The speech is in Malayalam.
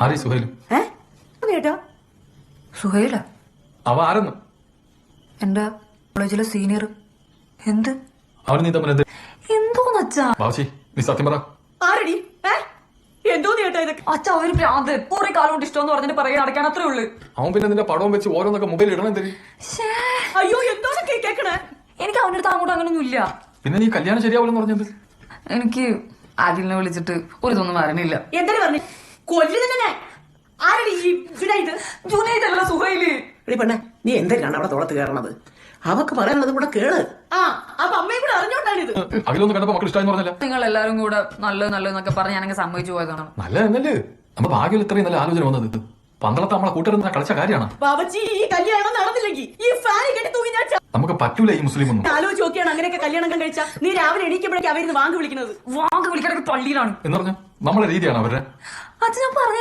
ആരീ സുഹൈൽ? കേട്ടോ സുഹൈല അവ ആരെന്ന്? എന്റെ കോളേജിലെ സീനിയർ. എന്ത് അവന് നീ തമ്മിൽ എന്ത്? എന്തോന്ന് അച്ഛാ? ബാബുജി നീ സത്യം പറ. ആരടി എന്തോന്ന് കേട്ടോ ഇതൊക്കെ? അച്ഛ അവര് ഭ്രാന്ത് കുറെ കാലം കൊണ്ട് ഇഷ്ടം എന്ന് പറഞ്ഞിട്ട് പറയാൻ നടക്കാൻ അത്രേ ഉള്ളു. അവൻ പിന്നെ നിന്റെ പടവും വെച്ച് ഓരോന്നൊക്കെ മൊബൈൽ ഇടണം തരും. അയ്യോ എന്തോന്നൊക്കെ കേക്കണേ? എനിക്ക് അവന്റെ അടുത്ത് അങ്ങോട്ട് അങ്ങനൊന്നും ഇല്ല. പിന്നെ നീ കല്യാണം ശരിയാവില്ലെന്ന് പറഞ്ഞത്? എനിക്ക് ആദിലിനെ വിളിച്ചിട്ട് ഒരു ഇതൊന്നും വരണില്ല. എന്തിനു പറഞ്ഞു കൊല്ലു തന്നെ? ആരടി ഈ ജുനൈദ്? ജുനൈദല്ല സുഹൈല്. എടി പെണ്ണെ, നീ എന്തിനാണ് അവിടെ തോളത്ത് കയറണത്? അവക്ക് പറയാനുള്ളത് കൂടെ കേള്. അപ്പൊ അമ്മയും കൂടെ അറിഞ്ഞോണ്ടാണ് ഇത്. അഖിലൊന്നും കണ്ടപ്പോ മക്കൾ ഇഷ്ടമായെന്ന് പറഞ്ഞല്ല? നിങ്ങൾ എല്ലാരും കൂടെ നല്ലതെന്നൊക്കെ പറഞ്ഞ് ഞാനങ്ങ് സമ്മതിച്ചു പോയതാണ്. നല്ല എന്നല്ലേ നമ്മുടെ ഭാഗ്യം ഇത്രയും നല്ല ആലോചന വന്നത്. പന്തളത്ത് നമ്മളെ കൂട്ടരുന്ന കളിച്ച കാര്യമാണ്. ബാബച്ചി ഈ കല്യാണം നടന്നില്ലെങ്കിൽ ഈ ഫാൻ കെട്ടി തൂങ്ങി ഞാൻ നമുക്ക് പറ്റൂല ഈ മുസ്ലിം ഒന്നും. ആലോചിച്ച് നോക്കിയാണ് അങ്ങനെയൊക്കെ കല്യാണം കഴിച്ചാ നീ രാവിലെ എണീക്കുമ്പോഴേക്കും അവരുന്ന് വാങ്ങി വിളിക്കുന്നത്. വാങ്ങ് വിളിക്കാനൊക്കെ പള്ളിയിലാണ് എന്ന് പറഞ്ഞു നമ്മളെ രീതിയാണ് അവരുടെ. അച്ഛൻ ഞാൻ പറഞ്ഞ